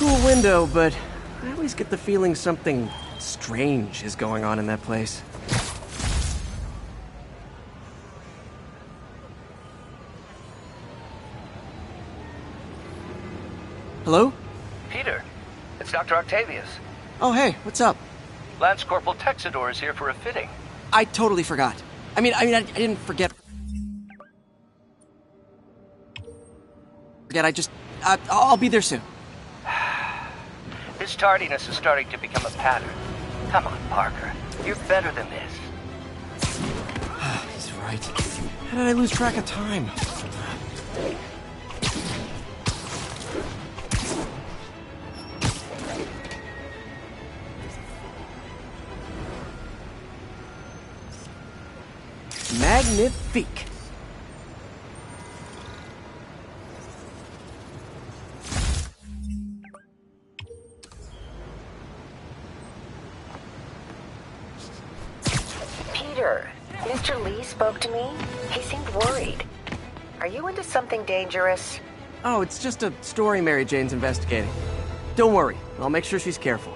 cool window, but I always get the feeling something strange is going on in that place. Hello? Peter, it's Dr. Octavius. Oh, hey, what's up? Lance Corporal Texador is here for a fitting. I totally forgot. I didn't forget. I'll be there soon. His tardiness is starting to become a pattern. Come on, Parker. You're better than this. He's right. How did I lose track of time? Magnifique. Peter, Mr. Lee spoke to me. He seemed worried. Are you into something dangerous? Oh, it's just a story Mary Jane's investigating. Don't worry, I'll make sure she's careful.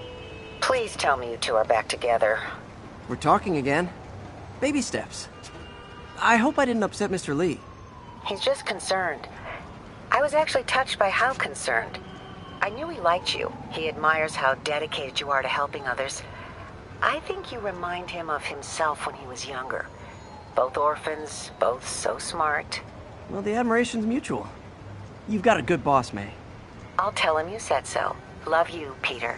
Please tell me you two are back together. We're talking again. Baby steps. I hope I didn't upset Mr. Lee. He's just concerned. I was actually touched by how concerned. I knew he liked you. He admires how dedicated you are to helping others. I think you remind him of himself when he was younger. Both orphans, both so smart. Well, the admiration's mutual. You've got a good boss, May. I'll tell him you said so. Love you, Peter.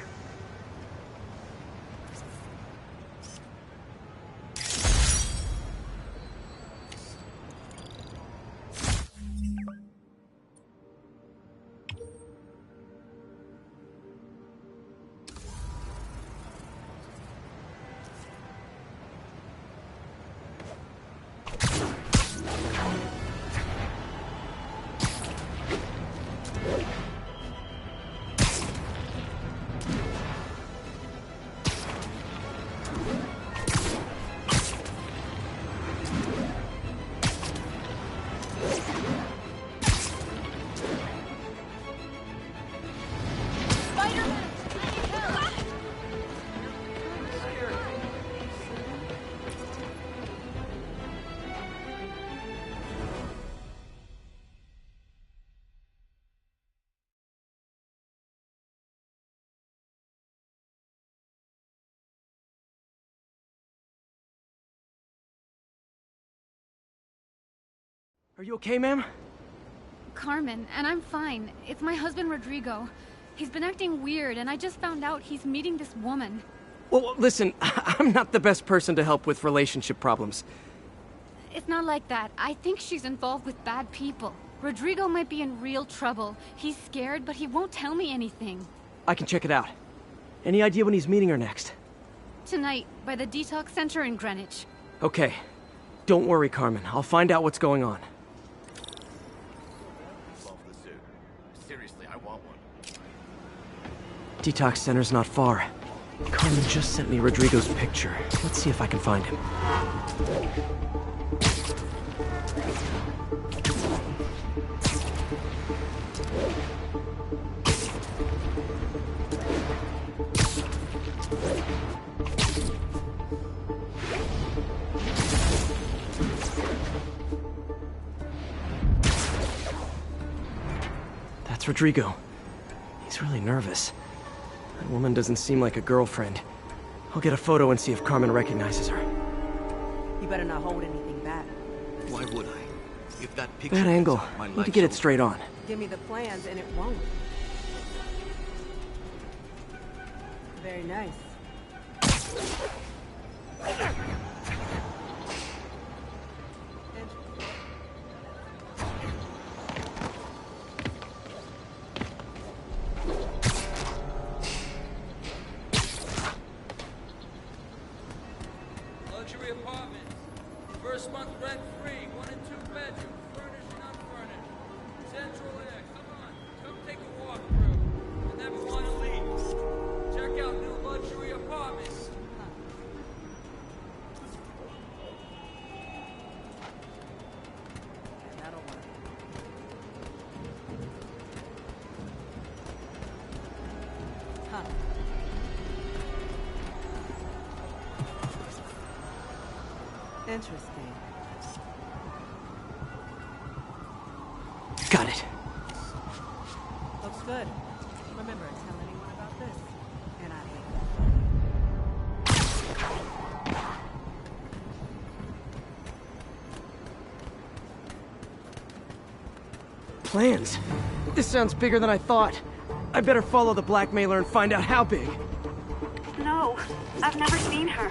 Are you okay, ma'am? Carmen, and I'm fine. It's my husband, Rodrigo. He's been acting weird, and I just found out he's meeting this woman. Well, listen, I'm not the best person to help with relationship problems. It's not like that. I think she's involved with bad people. Rodrigo might be in real trouble. He's scared, but he won't tell me anything. I can check it out. Any idea when he's meeting her next? Tonight, by the detox center in Greenwich. Okay. Don't worry, Carmen. I'll find out what's going on. Seriously, I want one. Detox center's not far. Carmen just sent me Rodrigo's picture. Let's see if I can find him. That's Rodrigo. He's really nervous. That woman doesn't seem like a girlfriend. I'll get a photo and see if Carmen recognizes her. You better not hold anything back. Why would I? If that picture Bad angle. my Need to get it straight on. Give me the plans and it won't. Very nice. Luxury apartments. First month rent free. 1 and 2 bedroom. Furnished and unfurnished. Central air. Come on. Come take a walk through. You never want to leave. Check out new luxury apartments. That'll work. Interesting. Got it. Looks good. Remember, tell anyone about this. And I hate that. Plans? This sounds bigger than I thought. I better follow the blackmailer and find out how big. No, I've never seen her.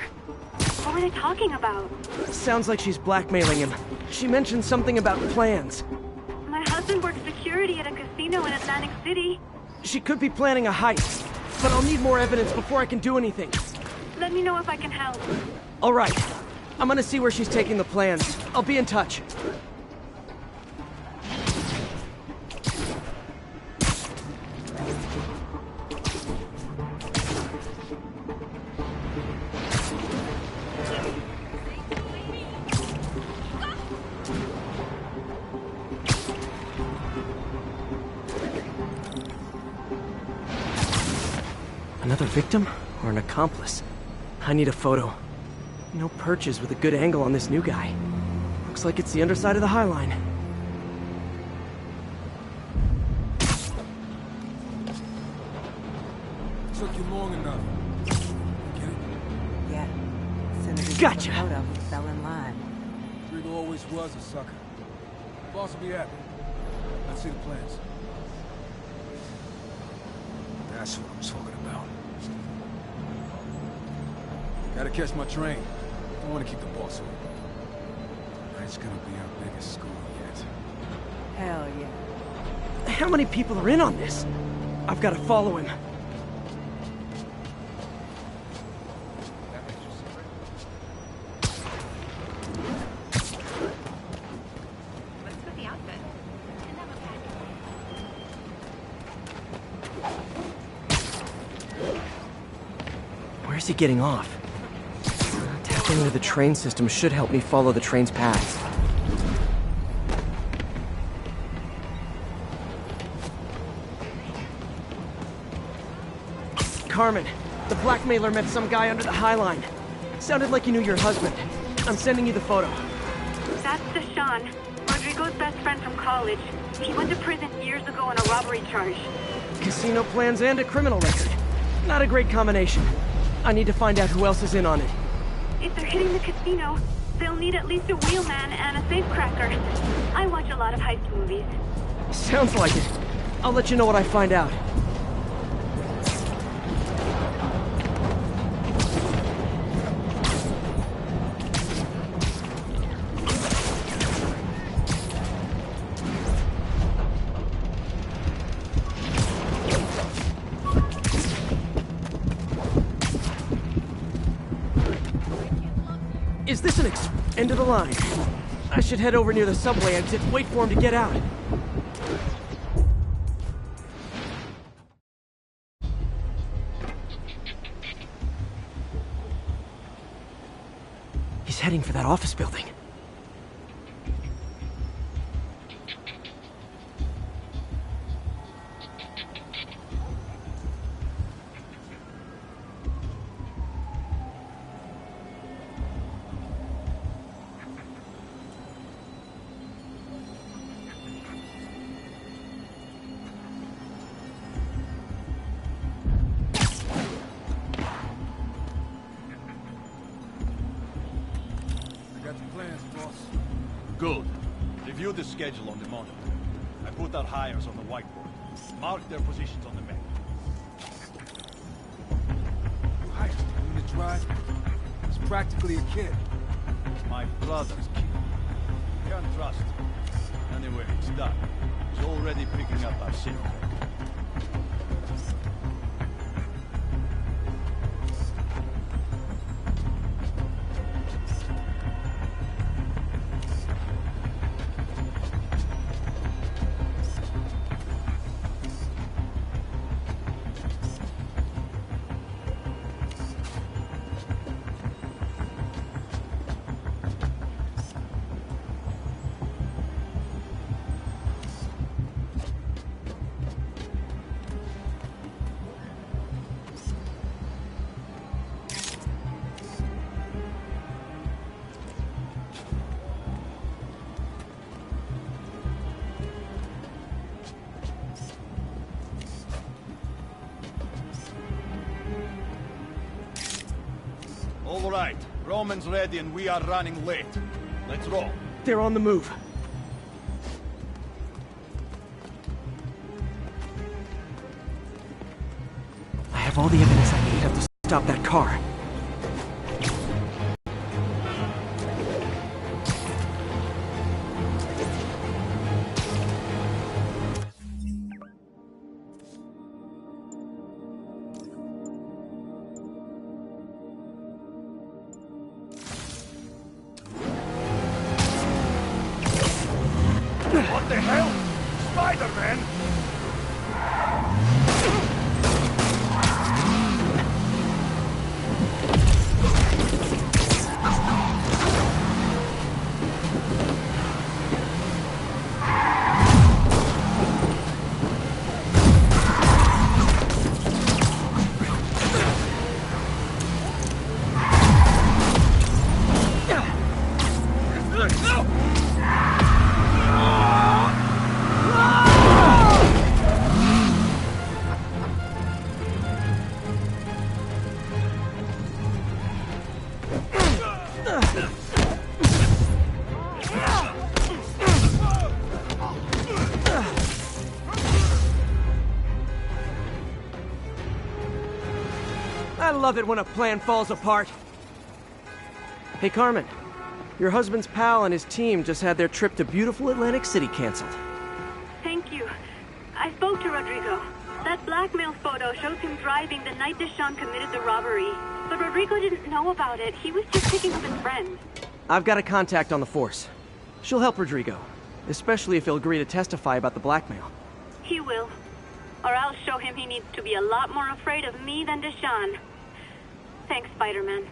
What were they talking about? Sounds like she's blackmailing him. She mentioned something about plans. My husband works security at a casino in Atlantic City. She could be planning a heist, but I'll need more evidence before I can do anything. Let me know if I can help. All right. I'm gonna see where she's taking the plans. I'll be in touch. Another victim or an accomplice? I need a photo. No perches with a good angle on this new guy. Looks like it's the underside of the High Line. Took you long enough. Get it? Yeah. As soon as he Gotcha. took the photo, he fell in line. Rodrigo always was a sucker. Boss will be happy. Let's see the plans. That's what I'm talking about. Gotta catch my train. Don't want to keep the boss over. Tonight's gonna be our biggest score yet. Hell yeah. How many people are in on this? I've got to follow him. That makes you secret? What's with the outfit? Didn't have a package. Where's he getting off? Tapping into the train system should help me follow the train's paths. Carmen, the blackmailer met some guy under the High Line. Sounded like you knew your husband. I'm sending you the photo. That's Deshaun, Rodrigo's best friend from college. He went to prison years ago on a robbery charge. Casino plans and a criminal record. Not a great combination. I need to find out who else is in on it. If they're hitting the casino, they'll need at least a wheelman and a safecracker. I watch a lot of heist movies. Sounds like it. I'll let you know what I find out. Is this an end of the line? I should head over near the subway exit, wait for him to get out. He's heading for that office building. Good. Review the schedule on the monitor. I put our hires on the whiteboard. Mark their positions on the map. You hired him to drive? He's practically a kid. My brother's kid. Can't trust him. Anyway, it's done. He's already picking up our signal. right. Roman's ready and we are running late. Let's roll. They're on the move. I have all the evidence I need to stop that car. What the hell? Spider-Man! I love it when a plan falls apart. Hey, Carmen. Your husband's pal and his team just had their trip to beautiful Atlantic City canceled. Thank you. I spoke to Rodrigo. That blackmail photo shows him driving the night Deshawn committed the robbery. But Rodrigo didn't know about it. He was just picking up his friend. I've got a contact on the force. She'll help Rodrigo, especially if he'll agree to testify about the blackmail. He will. Or I'll show him he needs to be a lot more afraid of me than Deshawn. Thanks, Spider-Man.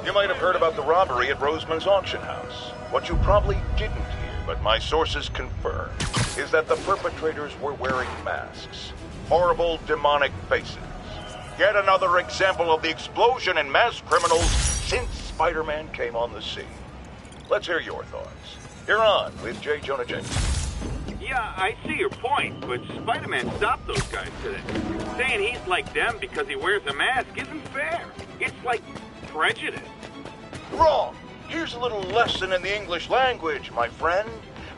You might have heard about the robbery at Roseman's auction house. What you probably didn't hear, but my sources confirm, is that the perpetrators were wearing masks. Horrible, demonic faces. Yet another example of the explosion in mass criminals since Spider-Man came on the scene. Let's hear your thoughts. You're on with J. Jonah Jameson. Yeah, I see your point, but Spider-Man stopped those guys today. Saying he's like them because he wears a mask isn't fair. It's like prejudice. Wrong. Here's a little lesson in the English language, my friend.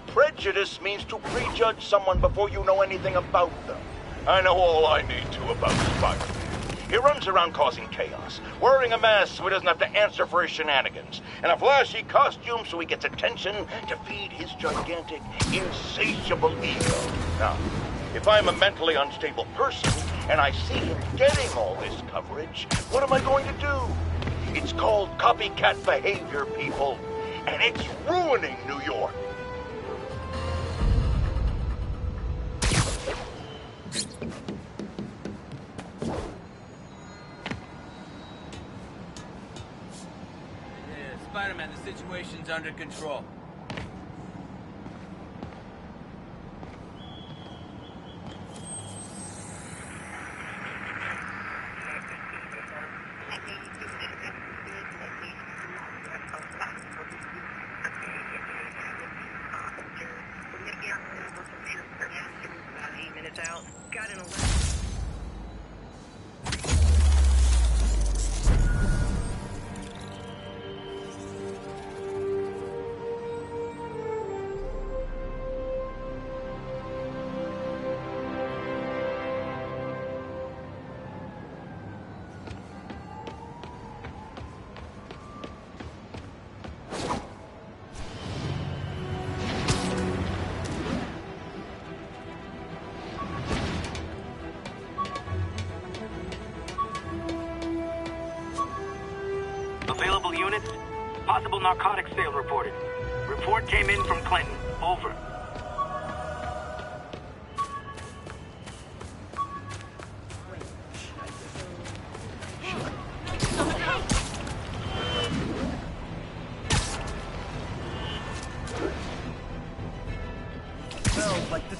Prejudice means to prejudge someone before you know anything about them. I know all I need to about Spider-Man. He runs around causing chaos, wearing a mask so he doesn't have to answer for his shenanigans, and a flashy costume so he gets attention to feed his gigantic, insatiable ego. Now, if I'm a mentally unstable person, and I see him getting all this coverage, what am I going to do? It's called copycat behavior, people, and it's ruining New York. situation's under control. Available units? Possible narcotics sale reported. Report came in from Clinton. Over.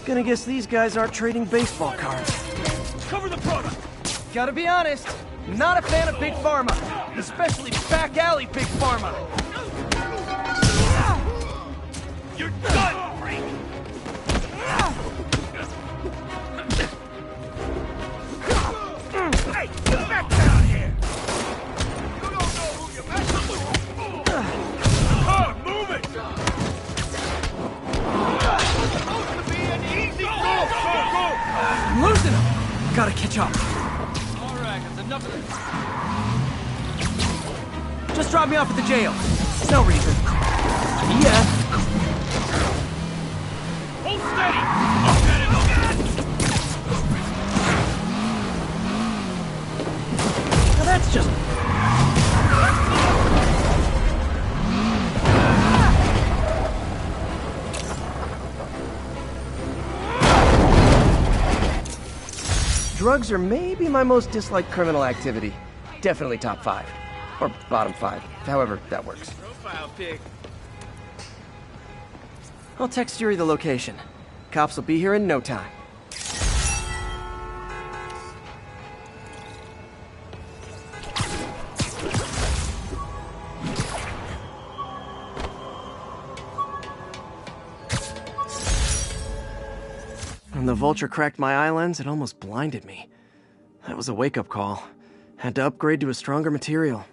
Gonna guess these guys aren't trading baseball cards. Cover the product! Gotta be honest, not a fan of Big Pharma. Especially back alley Big Pharma. You're done, freak! Hey, get back down here! You don't know who you're messing with! Move it! It's supposed to be an easy go! I'm losing him! Gotta catch up. Alright, that's enough of this. Just drop me off at the jail. No reason. Yeah. Hold steady! Look at it, look at it! Now that's just... Drugs are maybe my most disliked criminal activity. Definitely top 5. Or bottom 5, however that works. Profile pic. I'll text Yuri the location. Cops will be here in no time. When the vulture cracked my eye lens, it almost blinded me. That was a wake-up call. Had to upgrade to a stronger material.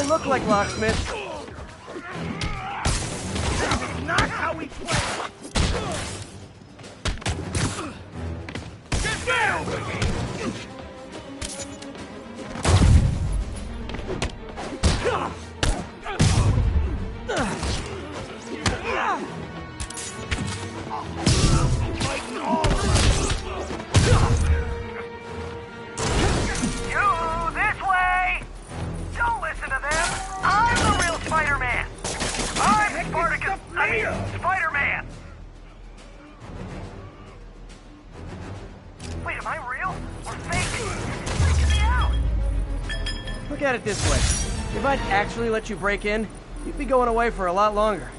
Look like locksmiths. This is not how we play! Get down! Spider-Man! Wait, am I real? Or fake? Freaking me out! Look at it this way. If I'd actually let you break in, you'd be going away for a lot longer.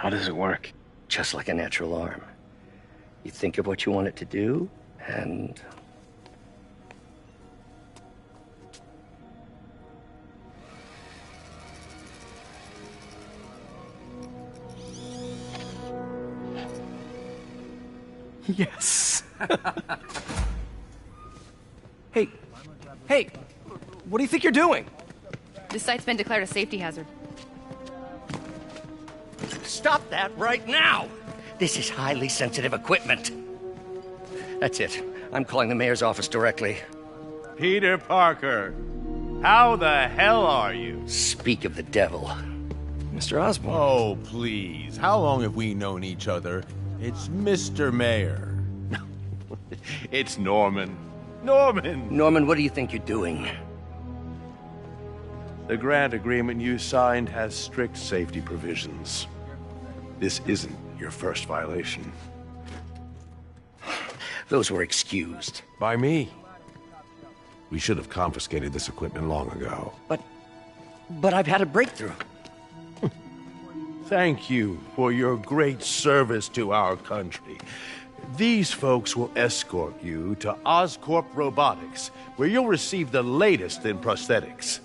How does it work? Just like a natural arm. You think of what you want it to do, and... Yes. Hey, what do you think you're doing? This site's been declared a safety hazard. Stop that right now! This is highly sensitive equipment. That's it. I'm calling the mayor's office directly. Peter Parker, how the hell are you? Speak of the devil. Mr. Osborn. Oh, please. How long have we known each other? It's Mr. Mayor. It's Norman. Norman, what do you think you're doing? The grant agreement you signed has strict safety provisions. This isn't your first violation. Those were excused. By me. We should have confiscated this equipment long ago. But I've had a breakthrough. Thank you for your great service to our country. These folks will escort you to Oscorp Robotics, where you'll receive the latest in prosthetics.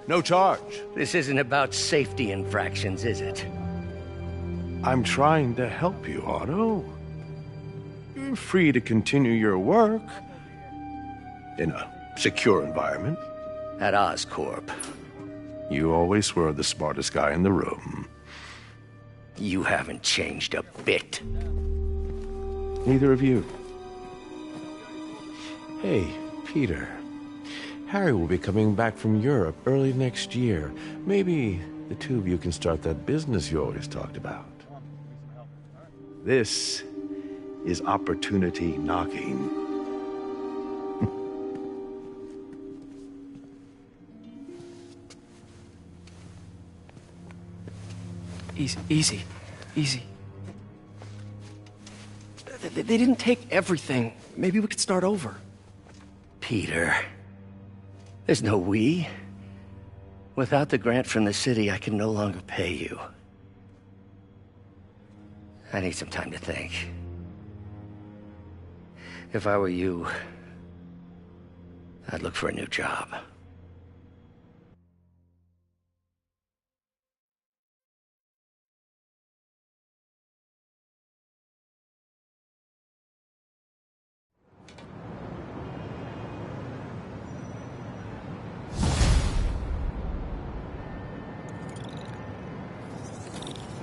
No charge. This isn't about safety infractions, is it? I'm trying to help you, Otto. You're free to continue your work in a secure environment. At Oscorp. You always were the smartest guy in the room. You haven't changed a bit. Neither of you. Hey, Peter. Harry will be coming back from Europe early next year. Maybe the two of you can start that business you always talked about. This is opportunity knocking. Easy. They didn't take everything. Maybe we could start over. Peter, there's no we. Without the grant from the city, I can no longer pay you. I need some time to think. If I were you, I'd look for a new job.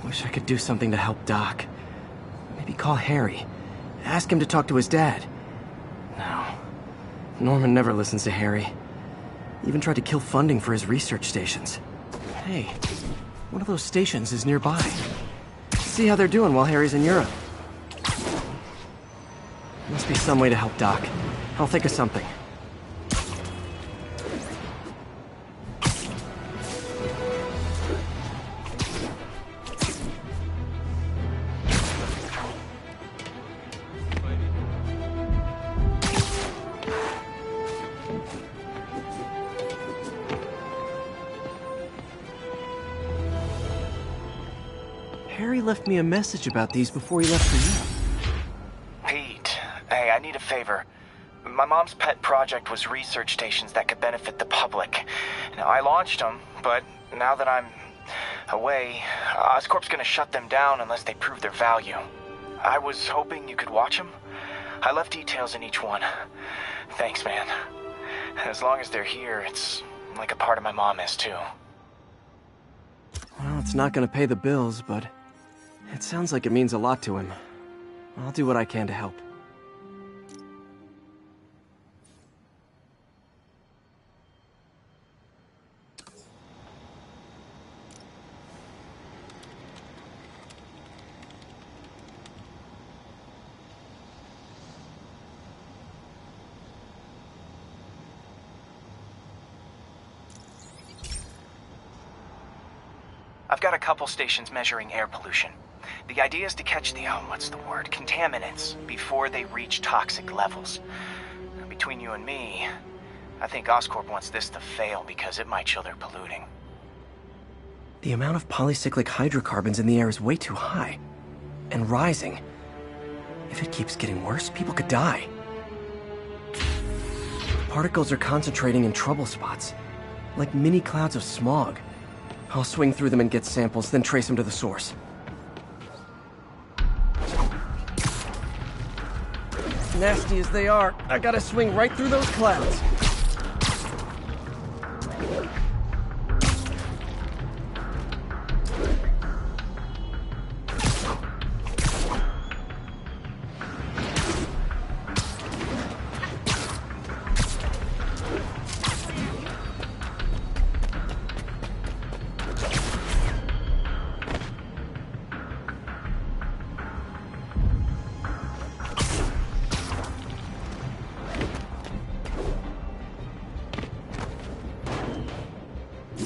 Wish I could do something to help Doc. Maybe call Harry. Ask him to talk to his dad. No. Norman never listens to Harry. Even tried to kill funding for his research stations. Hey, one of those stations is nearby. See how they're doing while Harry's in Europe. Must be some way to help Doc. I'll think of something. Harry left me a message about these before he left for you. Pete, hey, I need a favor. My mom's pet project was research stations that could benefit the public. Now, I launched them, but now that I'm away, Oscorp's gonna shut them down unless they prove their value. I was hoping you could watch them. I left details in each one. Thanks, man. As long as they're here, it's like a part of my mom is, too. Well, it's not gonna pay the bills, but it sounds like it means a lot to him. I'll do what I can to help. I've got a couple stations measuring air pollution. The idea is to catch the, contaminants before they reach toxic levels. Between you and me, I think Oscorp wants this to fail because it might show they're polluting. The amount of polycyclic hydrocarbons in the air is way too high. And rising. If it keeps getting worse, people could die. Particles are concentrating in trouble spots, like mini clouds of smog. I'll swing through them and get samples, then trace them to the source. Nasty as they are, I gotta swing right through those clouds.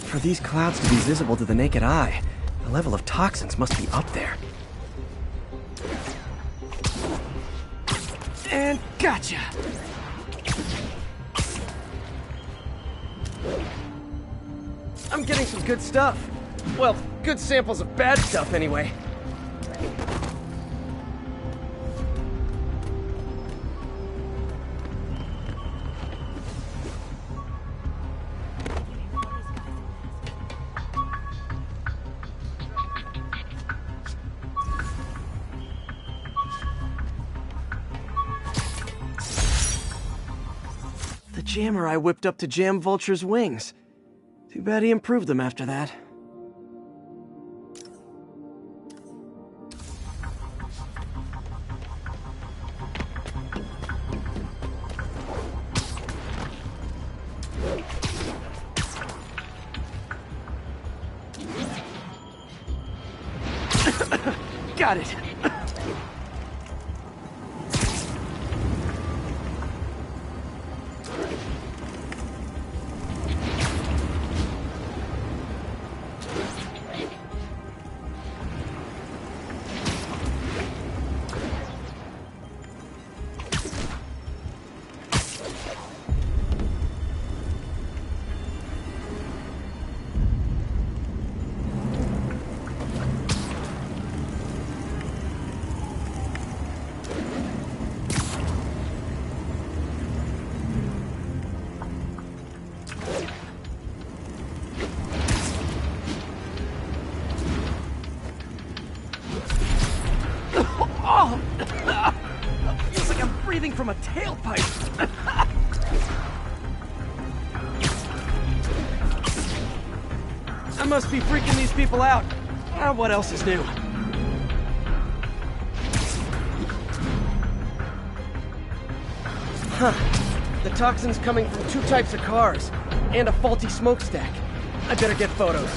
For these clouds to be visible to the naked eye, the level of toxins must be up there. And gotcha! I'm getting some good stuff. Well, good samples of bad stuff anyway. The jammer I whipped up to jam Vulture's wings. Too bad he improved them after that. Got it. Oh! Feels like I'm breathing from a tailpipe. I must be freaking these people out. What else is new? Huh. The toxin's coming from 2 types of cars, and a faulty smokestack. I better get photos.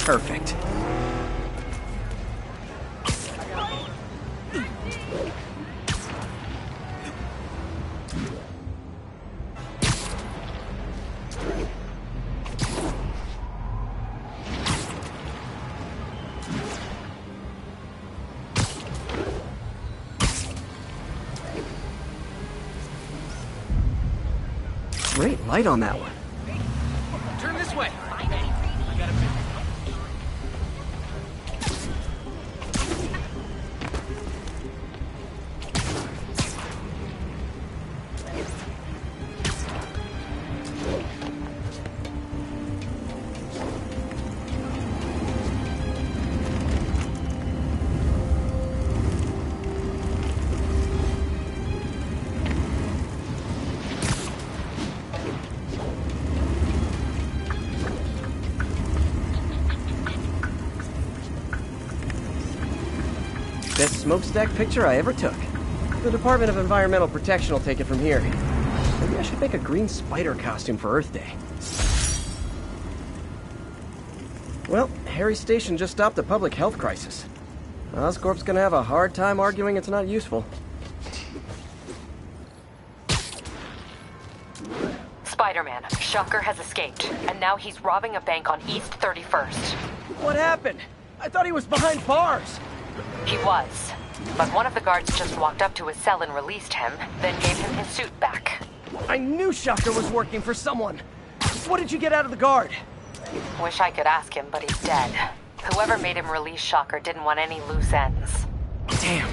Perfect. Great light on that one. Turn this way. Best smokestack picture I ever took. The Department of Environmental Protection will take it from here. Maybe I should make a green spider costume for Earth Day. Well, Harry's station just stopped a public health crisis. Oscorp's gonna have a hard time arguing it's not useful. Shocker has escaped, and now he's robbing a bank on East 31st. What happened? I thought he was behind bars. He was. But one of the guards just walked up to his cell and released him, then gave him his suit back. I knew Shocker was working for someone. What did you get out of the guard? Wish I could ask him, but he's dead. Whoever made him release Shocker didn't want any loose ends. Damn.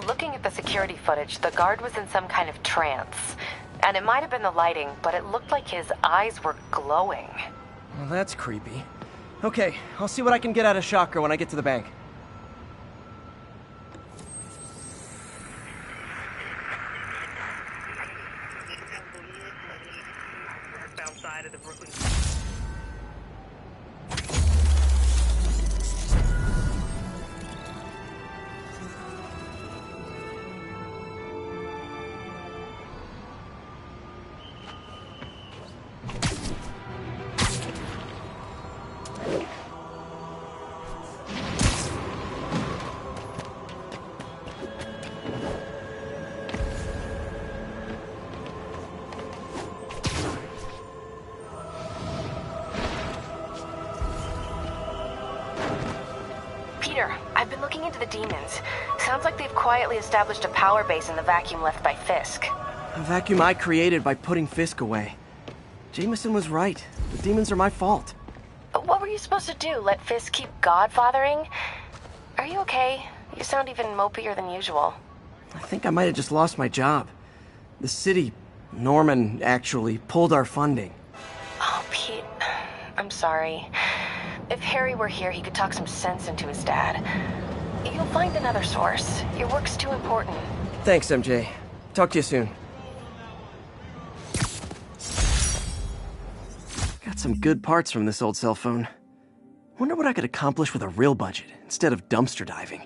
Looking at the security footage, the guard was in some kind of trance. And it might have been the lighting, but it looked like his eyes were glowing. Well, that's creepy. Okay, I'll see what I can get out of Shocker when I get to the bank. Outside of the Brooklyn. I've been looking into the demons. Sounds like they've quietly established a power base in the vacuum left by Fisk. A vacuum I created by putting Fisk away. Jameson was right. The demons are my fault. But what were you supposed to do? Let Fisk keep godfathering? Are you okay? You sound even mopier than usual. I think I might have just lost my job. The city, Norman, actually, pulled our funding. Oh, Pete. I'm sorry. If Harry were here, he could talk some sense into his dad. You'll find another source. Your work's too important. Thanks, MJ. Talk to you soon. Got some good parts from this old cell phone. Wonder what I could accomplish with a real budget instead of dumpster diving.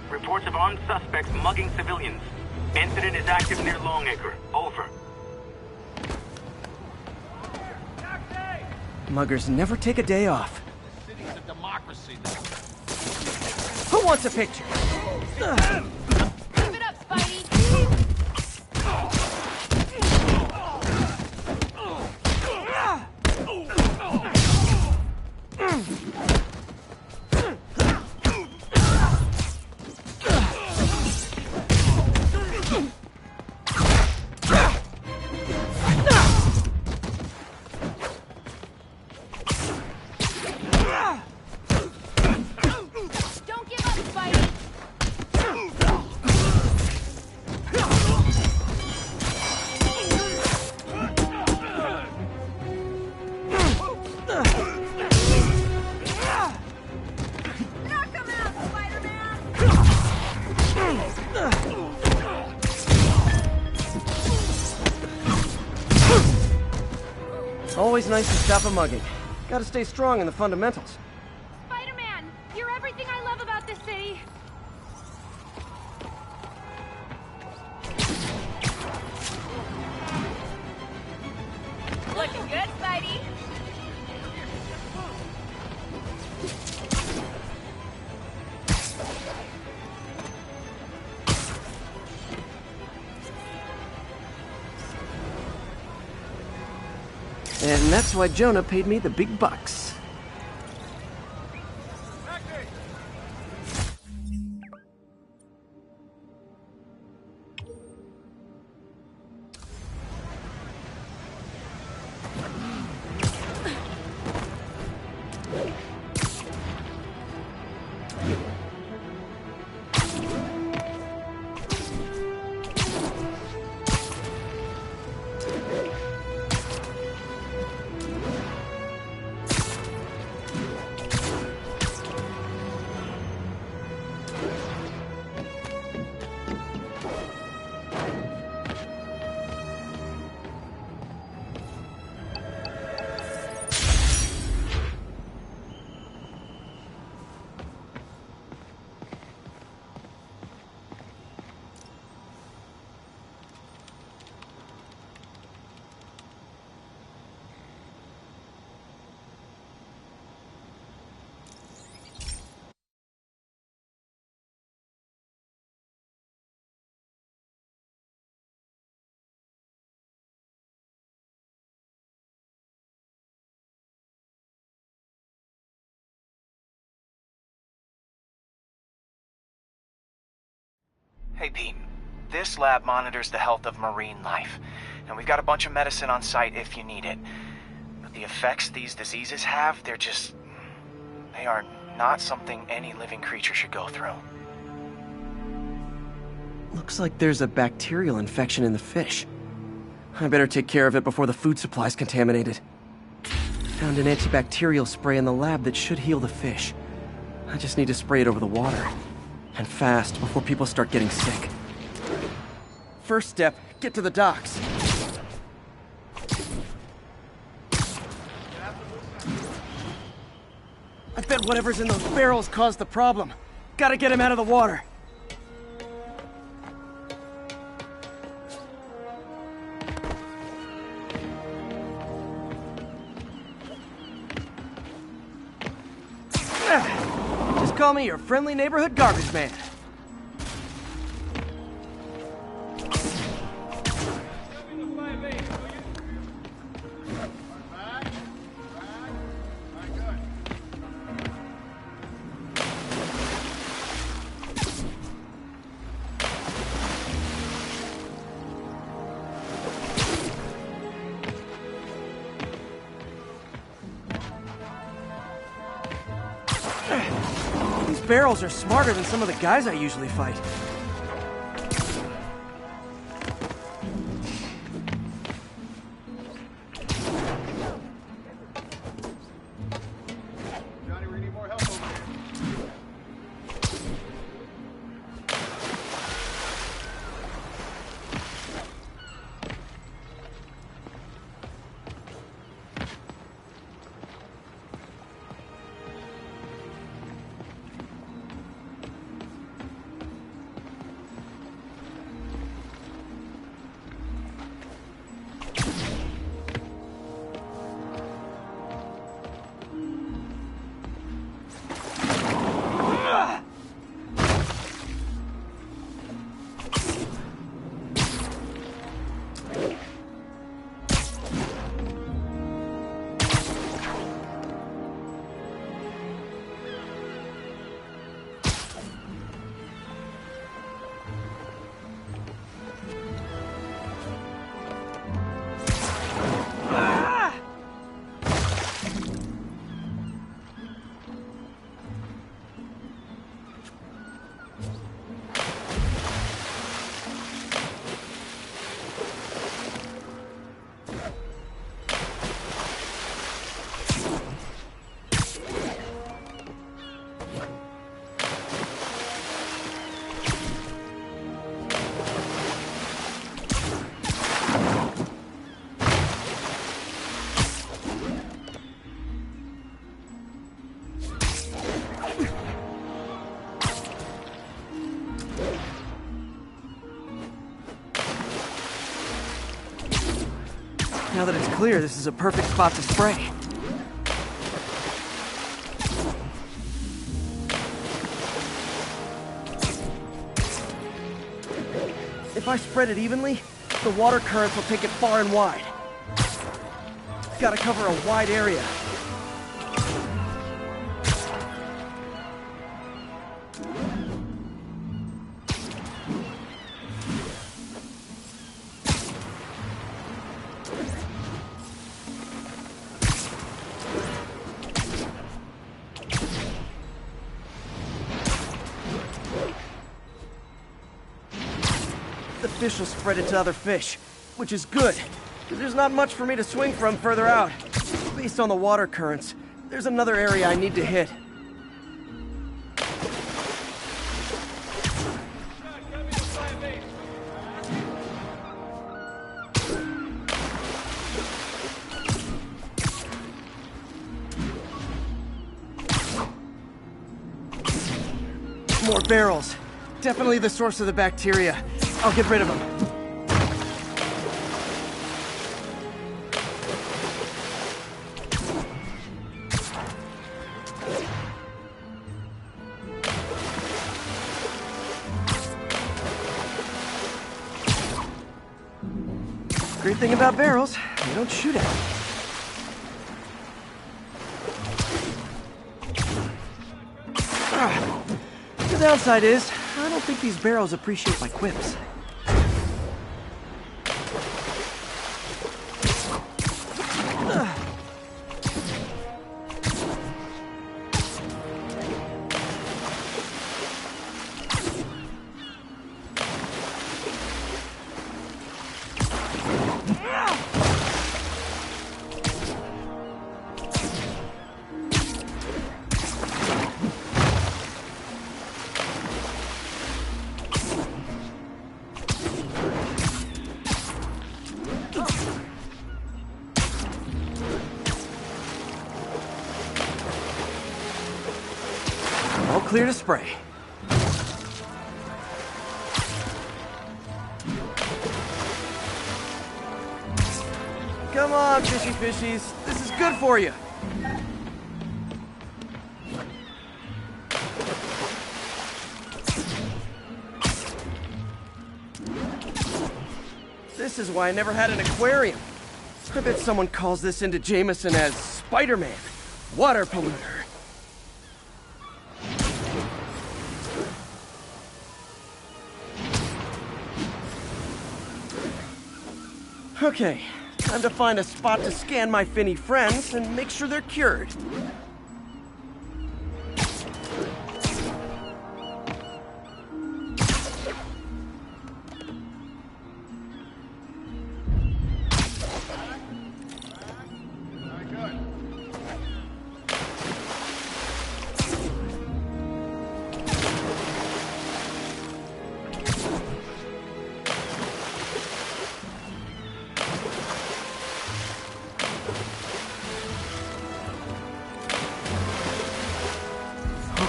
Reports of armed suspects mugging civilians. Incident is active near Longacre. Over. Muggers never take a day off. The city's a democracy now. Who wants a picture? Give it up, Spidey! Don't give up, Spidey! Knock him out, Spider-Man! Always nice to stop a mugging. Gotta stay strong in the fundamentals. Spider-Man! You're everything I love about this city! Looking good, Spidey! And that's why Jonah paid me the big bucks. Hey, Pete. This lab monitors the health of marine life, and we've got a bunch of medicine on site if you need it. But the effects these diseases have, they are not something any living creature should go through. Looks like there's a bacterial infection in the fish. I better take care of it before the food supply's contaminated. Found an antibacterial spray in the lab that should heal the fish. I just need to spray it over the water. And fast, before people start getting sick. First step, get to the docks. I bet whatever's in those barrels caused the problem. Gotta get him out of the water. Just call me your friendly neighborhood garbage man. These barrels are smarter than some of the guys I usually fight. Johnny, we need more help over here. Now that it's clear, this is a perfect spot to spray. If I spread it evenly, the water currents will take it far and wide. Gotta cover a wide area. The fish will spread it to other fish, which is good, because there's not much for me to swing from further out. Based on the water currents, there's another area I need to hit. More barrels. Definitely the source of the bacteria. I'll get rid of them. Great thing about barrels, they don't shoot at me. The downside is, I don't don't think these barrels appreciate my quips. All clear to spray. Come on, fishy fishies. This is good for you. This is why I never had an aquarium. I bet someone calls this into Jameson as Spider-Man, water polluter. Okay, time to find a spot to scan my finny friends and make sure they're cured.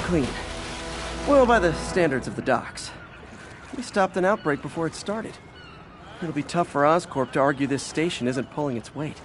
Clean. Well, by the standards of the docks. We stopped an outbreak before it started. It'll be tough for Oscorp to argue this station isn't pulling its weight.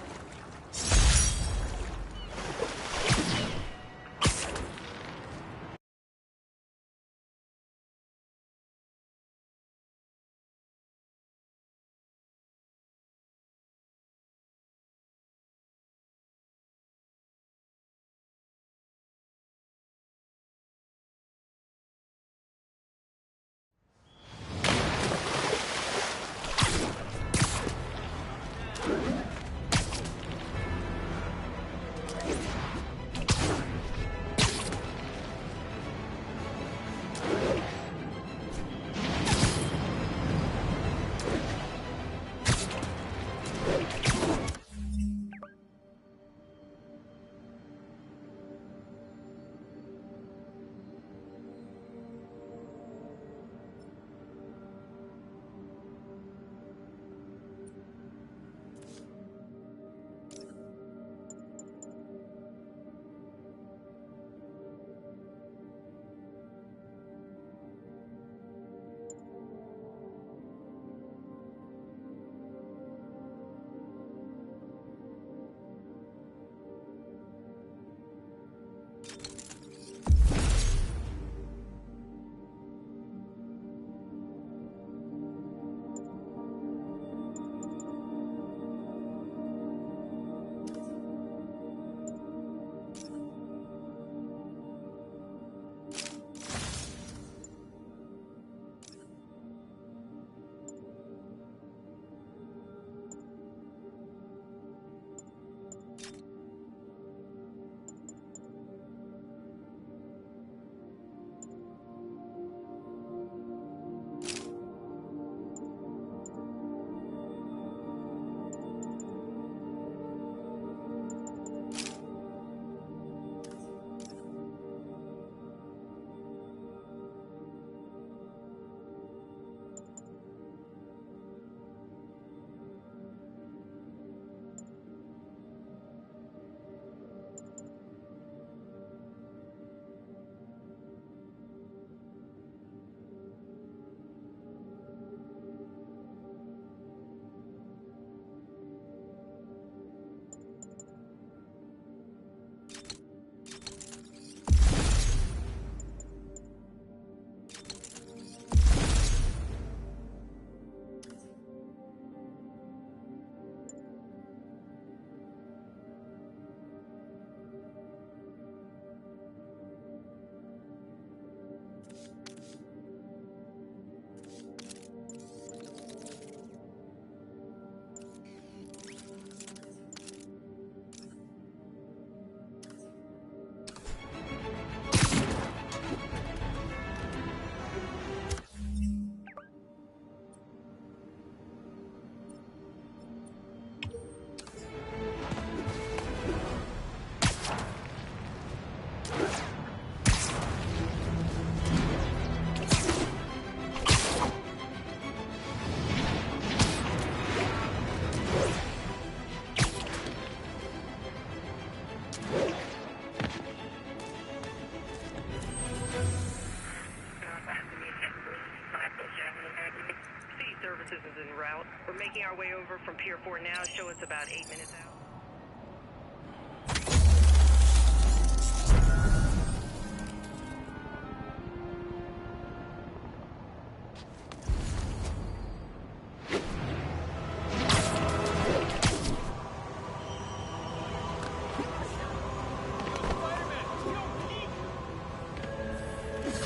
out. We're making our way over from Pier 4 now. Show us about 8 minutes out.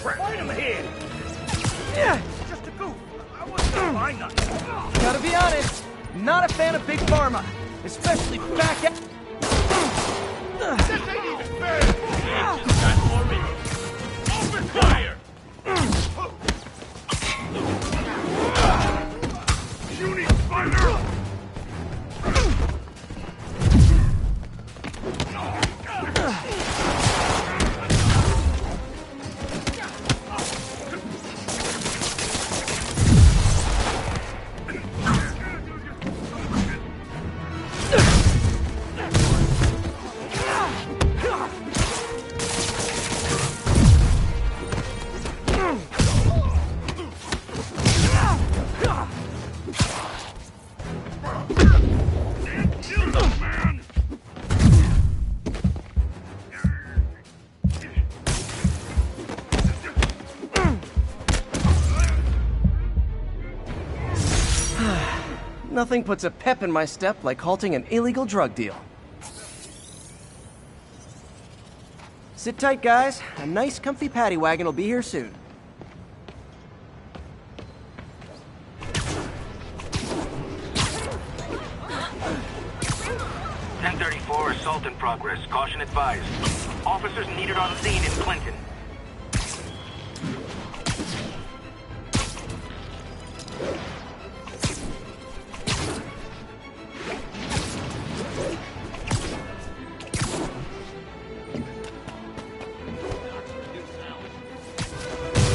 Fight him here! Yeah, just a goof. I wasn't gonna find nothing. Gotta be honest, not a fan of Big Pharma, especially back at... This ain't even fair! Just got more minutes. Open fire! Shooting fire! Nothing puts a pep in my step like halting an illegal drug deal. Sit tight, guys. A nice, comfy paddy wagon will be here soon. .34, assault in progress. Caution advised. Officers needed on scene in Clinton.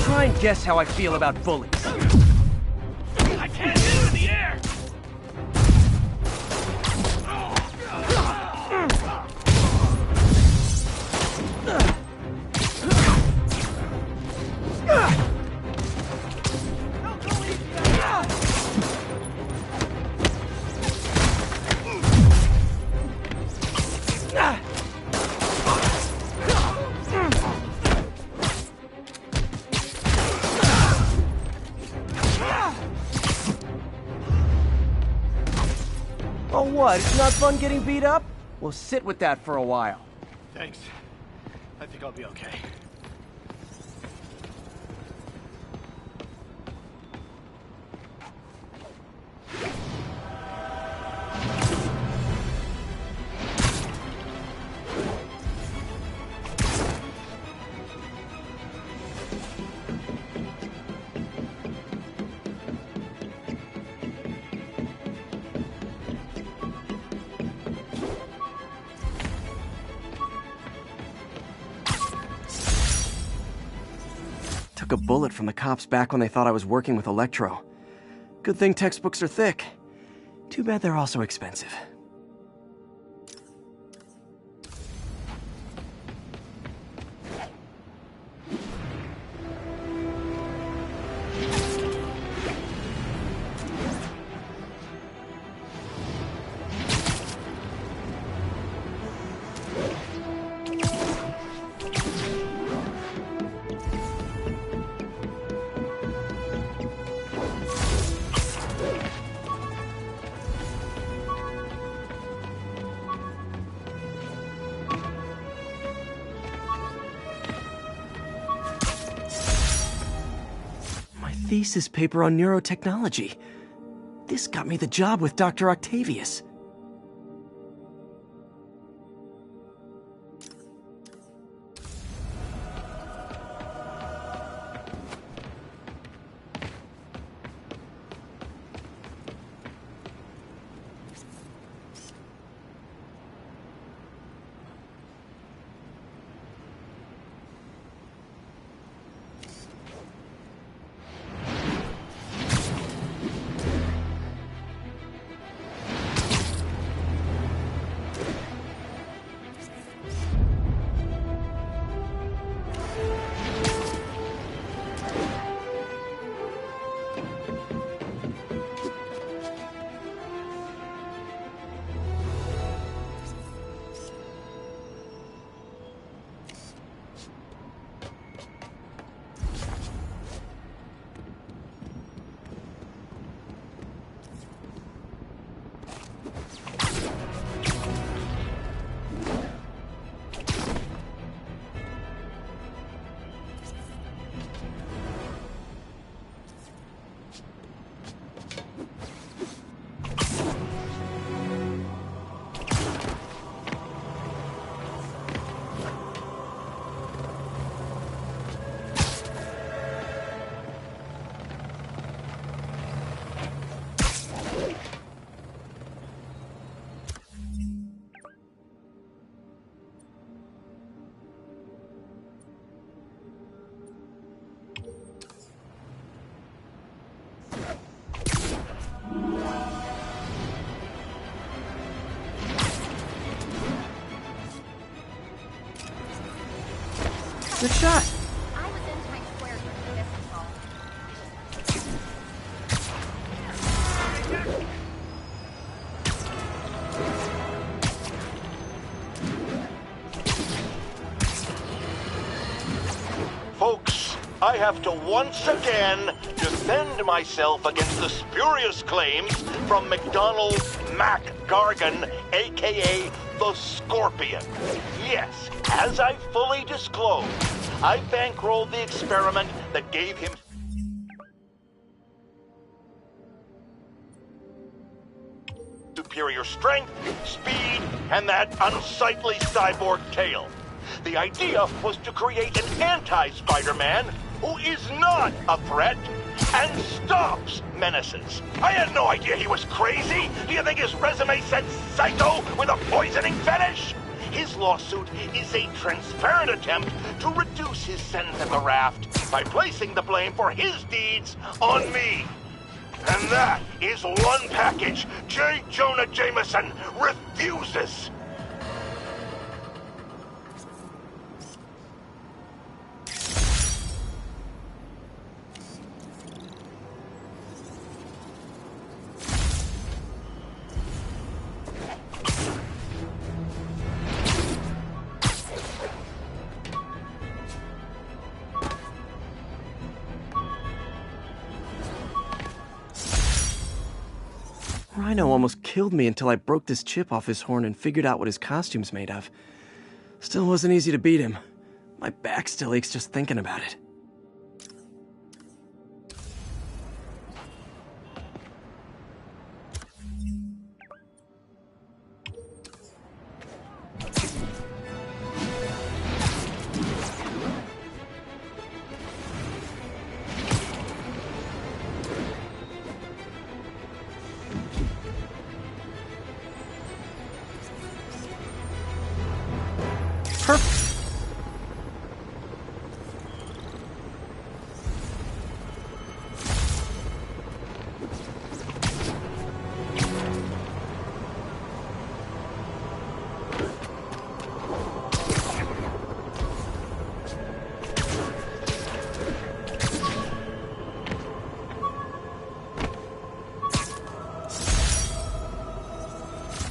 Try and guess how I feel about bullies. I can't hit him in the air! Oh, what? It's not fun getting beat up? We'll sit with that for a while. Thanks. I think I'll be okay. Took a bullet from the cops back when they thought I was working with Electro. Good thing textbooks are thick. Too bad they're also expensive. Thesis paper on neurotechnology. This got me the job with Dr. Octavius. shot? I was in Times Square during this assault. Folks, I have to once again defend myself against the spurious claims from McDonald Mac Gargan, aka the Scorpion. Yes, as I fully disclosed, I bankrolled the experiment that gave him superior strength, speed, and that unsightly cyborg tail. The idea was to create an anti-Spider-Man who is not a threat and stops menaces. I had no idea he was crazy. Do you think his resume said psycho with a poisoning fetish? His lawsuit is a transparent attempt to reduce his sentence at the raft by placing the blame for his deeds on me. And that is one package J. Jonah Jameson refuses. Rhino almost killed me until I broke this chip off his horn and figured out what his costume's made of. Still wasn't easy to beat him. My back still aches just thinking about it.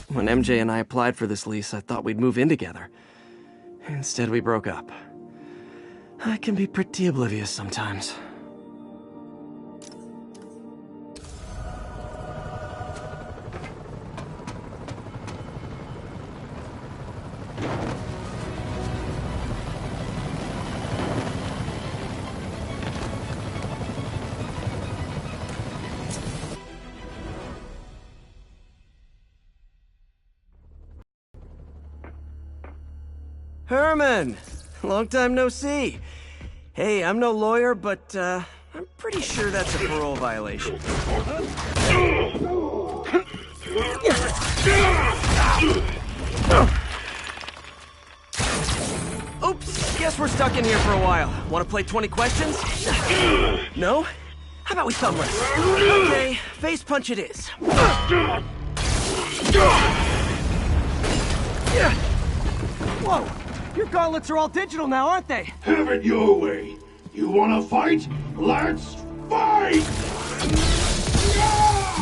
When MJ and I applied for this lease, I thought we'd move in together. Instead, we broke up. I can be pretty oblivious sometimes. Herman! Long time no see. Hey, I'm no lawyer, but, I'm pretty sure that's a parole violation. Oops, guess we're stuck in here for a while. Want to play 20 questions? No? How about we thumb wrestle? Okay, face punch it is. Whoa! Your gauntlets are all digital now, aren't they? Have it your way. You wanna fight? Let's fight!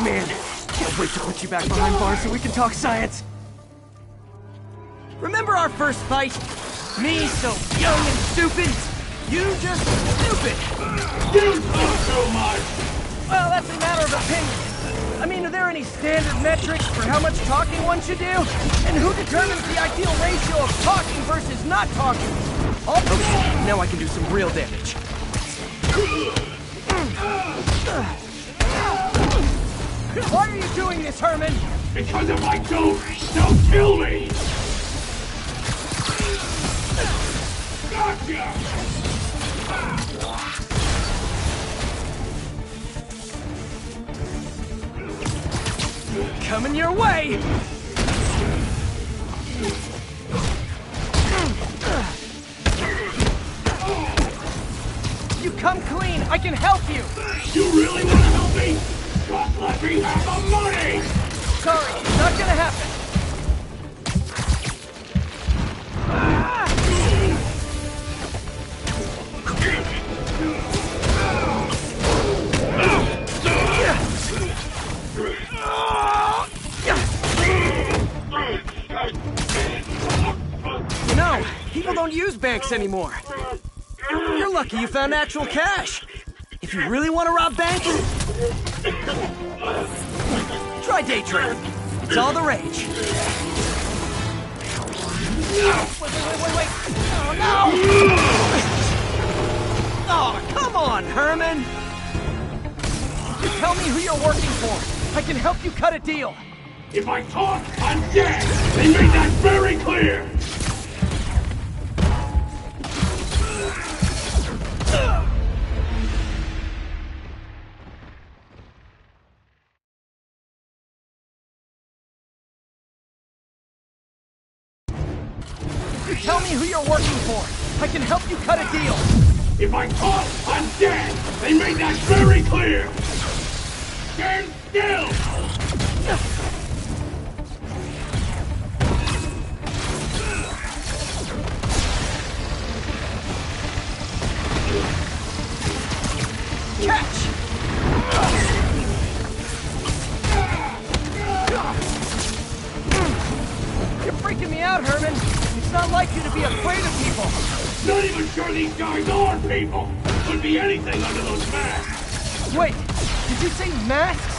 Man, can't wait to put you back behind bars so we can talk science. Remember our first fight? Me so young and stupid, you just stupid. You talk so much! Well, that's a matter of opinion. I mean, are there any standard metrics for how much talking one should do? And who determines the ideal ratio of talking versus not talking? Okay, now I can do some real damage. Why are you doing this, Herman? Because if I don't, they'll kill me! Gotcha! Coming your way! You come clean, I can help you! You really want to help me? Just let me have the money! Sorry, it's not gonna happen. banks anymore. You're lucky you found actual cash. If you really want to rob banks, try day trading. It's all the rage. Wait. Oh, no! Oh, come on, Herman! Tell me who you're working for. I can help you cut a deal. If I talk, I'm dead! They made that very clear! Tell me who you're working for. I can help you cut a deal. If I talk, I'm dead! They made that very clear! Stand still! Catch! You're freaking me out, Herman. It's not like you to be afraid of people. Not even sure these guys are people. Could be anything under those masks. Wait, did you say masks?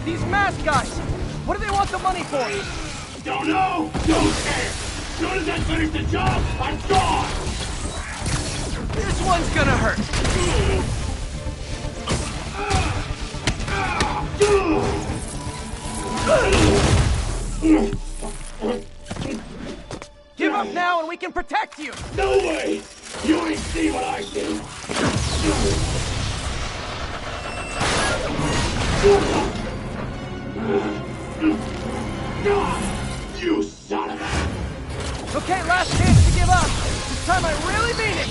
These mask guys, what do they want the money for? Don't know, don't care. As soon as I finish the job, I'm gone. This one's gonna hurt. Give up now and we can protect you! No way! You ain't see what I see! You son of a... Okay, last chance to give up. This time I really mean it!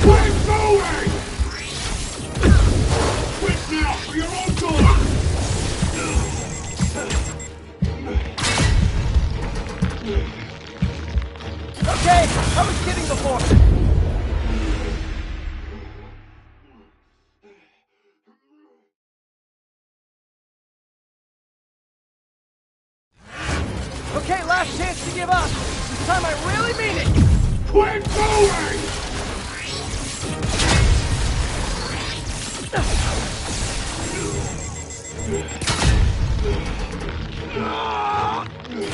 We're going! Quit now for your own good! Okay, I was kidding before. Okay, last chance to give up. This time I really mean it. Quit going!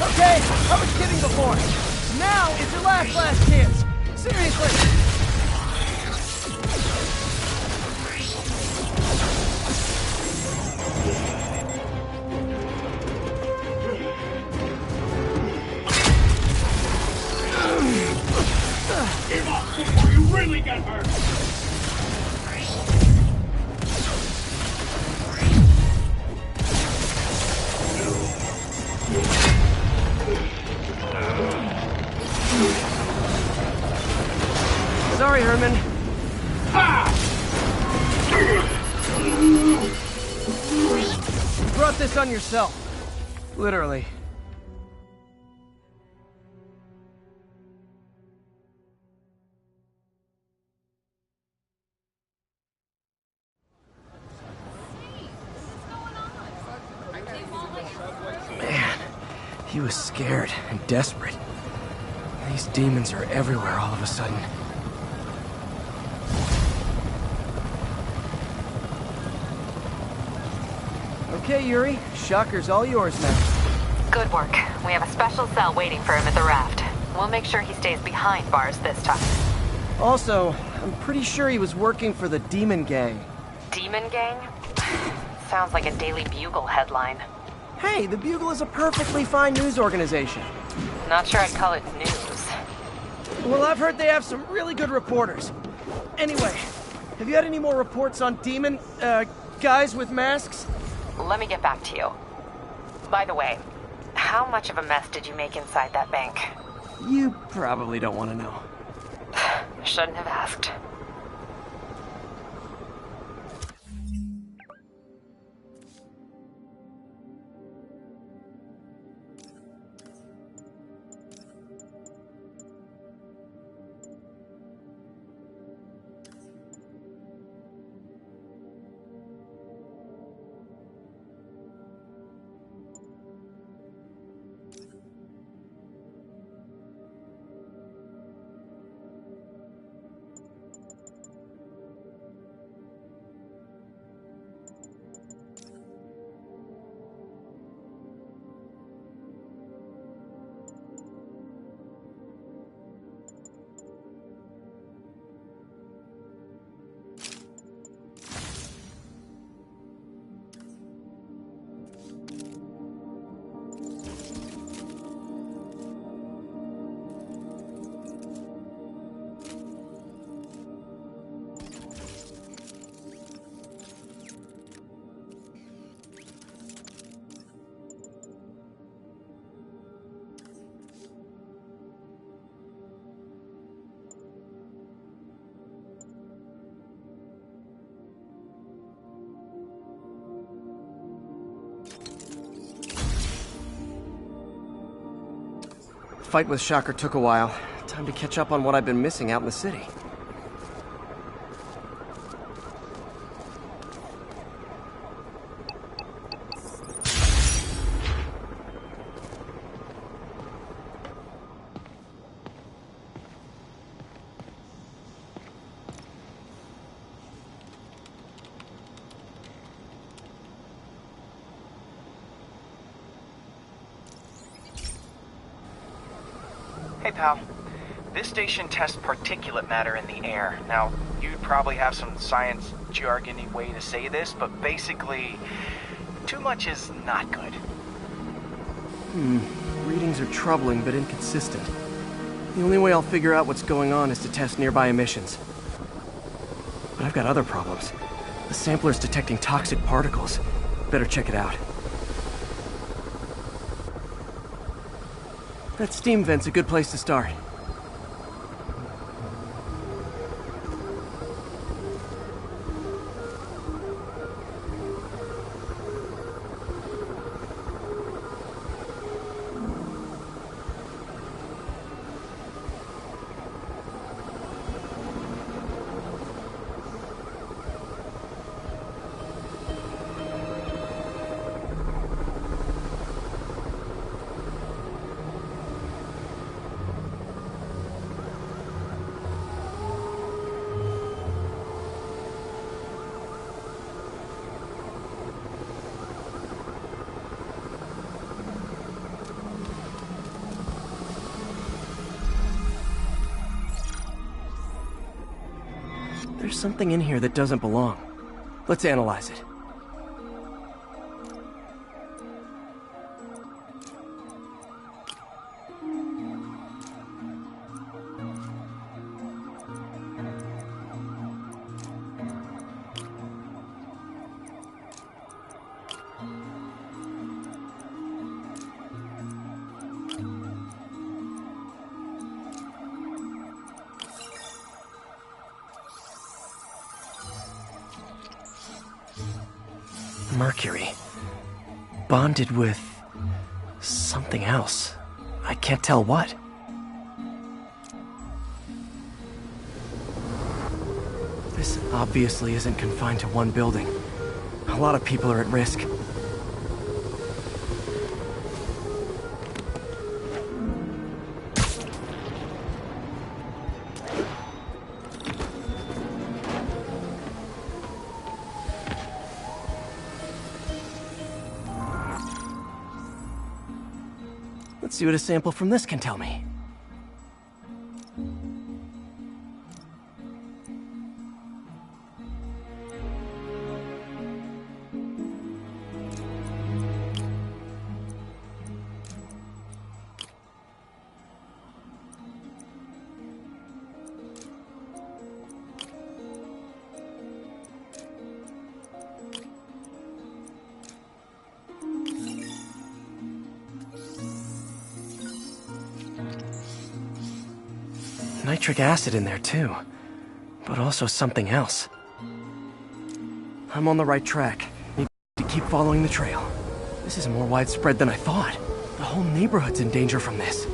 Okay, I was kidding before. Now is your last chance. Seriously. Give up before you really get hurt! Sorry, Herman. You brought this on yourself. Literally. Man, he was scared and desperate. These demons are everywhere all of a sudden. Okay, Yuri. Shocker's all yours now. Good work. We have a special cell waiting for him at the raft. We'll make sure he stays behind bars this time. Also, I'm pretty sure he was working for the Demon Gang. Demon Gang? Sounds like a Daily Bugle headline. Hey, the Bugle is a perfectly fine news organization. Not sure I'd call it news. Well, I've heard they have some really good reporters. Anyway, have you had any more reports on demon, guys with masks? Let me get back to you. By the way, how much of a mess did you make inside that bank? You probably don't want to know. Shouldn't have asked. fight with Shocker took a while. Time to catch up on what I've been missing out in the city. Hey, pal. This station tests particulate matter in the air. Now, you'd probably have some science jargony way to say this, but basically, too much is not good. Readings are troubling but inconsistent. The only way I'll figure out what's going on is to test nearby emissions. But I've got other problems. The sampler's detecting toxic particles. Better check it out. That steam vent's a good place to start. There's something in here that doesn't belong. Let's analyze it. Mercury. Bonded with something else. I can't tell what. This obviously isn't confined to one building. A lot of people are at risk. Let's see what a sample from this can tell me. Nitric acid in there too, but also something else. I'm on the right track. Need to keep following the trail. This is more widespread than I thought. The whole neighborhood's in danger from this.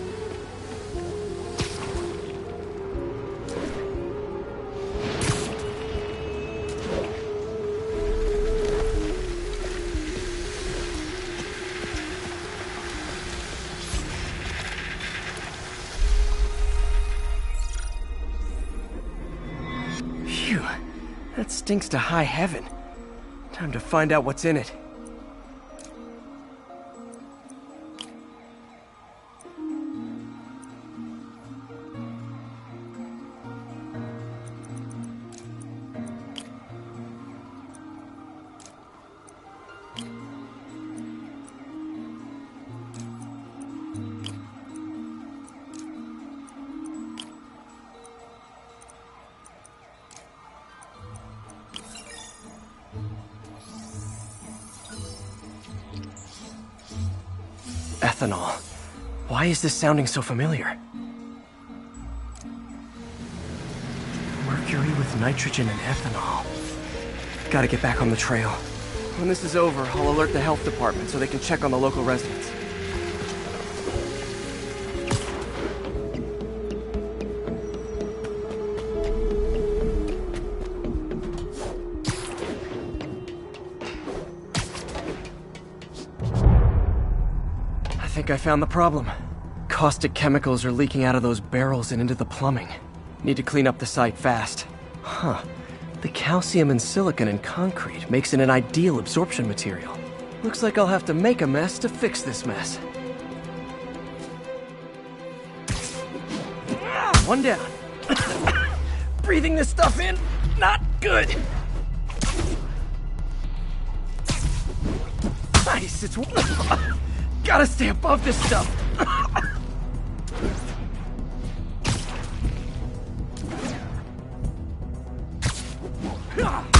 Phew, that stinks to high heaven. Time to find out what's in it. Ethanol. Why is this sounding so familiar? Mercury with nitrogen and ethanol. Gotta get back on the trail. When this is over, I'll alert the health department so they can check on the local residents. think I found the problem. Caustic chemicals are leaking out of those barrels and into the plumbing. Need to clean up the site fast. Huh. The calcium and silicon in concrete makes it an ideal absorption material. Looks like I'll have to make a mess to fix this mess. One down. Breathing this stuff in, not good. Nice, it's... Gotta stay above this stuff.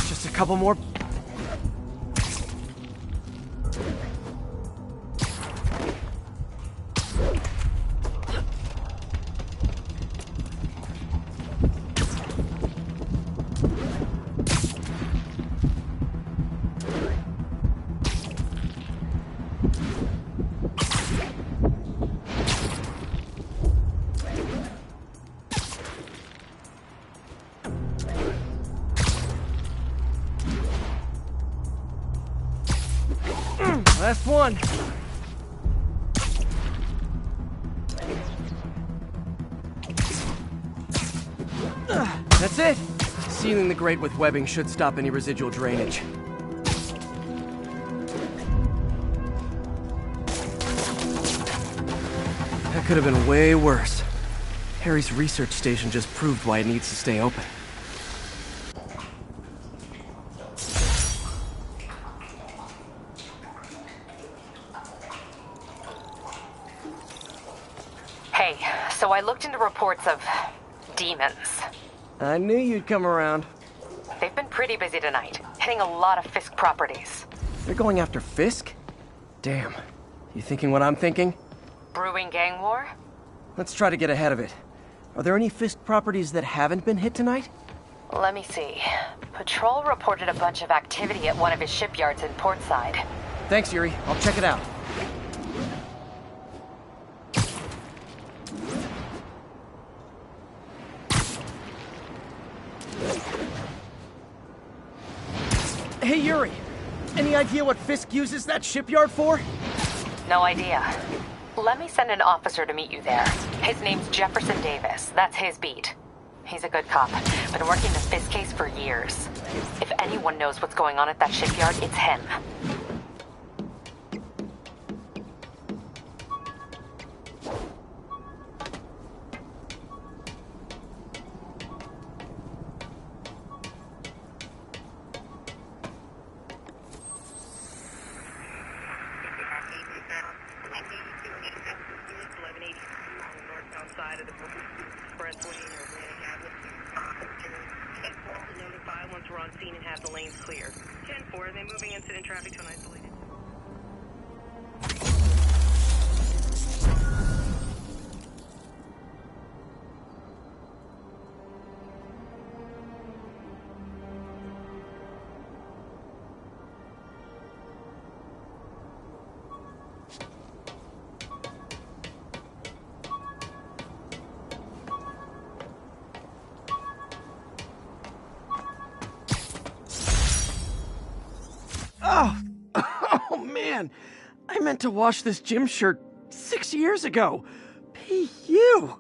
Just a couple more. Last one. That's it. Sealing the grate with webbing should stop any residual drainage. That could have been way worse. Harry's research station just proved why it needs to stay open. Hey, so I looked into reports of demons. I knew you'd come around. They've been pretty busy tonight, hitting a lot of Fisk properties. They're going after Fisk? Damn. You thinking what I'm thinking? Brewing gang war? Let's try to get ahead of it. Are there any Fisk properties that haven't been hit tonight? Let me see. Patrol reported a bunch of activity at one of his shipyards in Portside. Thanks, Yuri. I'll check it out. Hey, Yuri. Any idea what Fisk uses that shipyard for? No idea. Let me send an officer to meet you there. His name's Jefferson Davis. That's his beat. He's a good cop. Been working the Fisk case for years. If anyone knows what's going on at that shipyard, it's him. Oh, man. I meant to wash this gym shirt 6 years ago. P.U.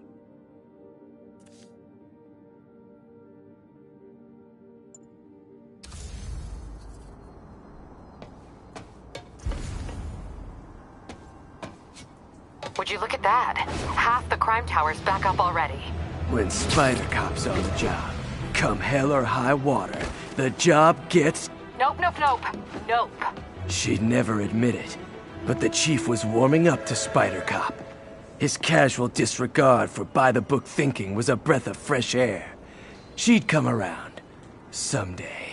Would you look at that? Half the crime tower's back up already. When Spider Cop's on the job, come hell or high water, the job gets... Nope, nope, nope. Nope. She'd never admit it, but the chief was warming up to Spider Cop. His casual disregard for by-the-book thinking was a breath of fresh air. She'd come around. Someday.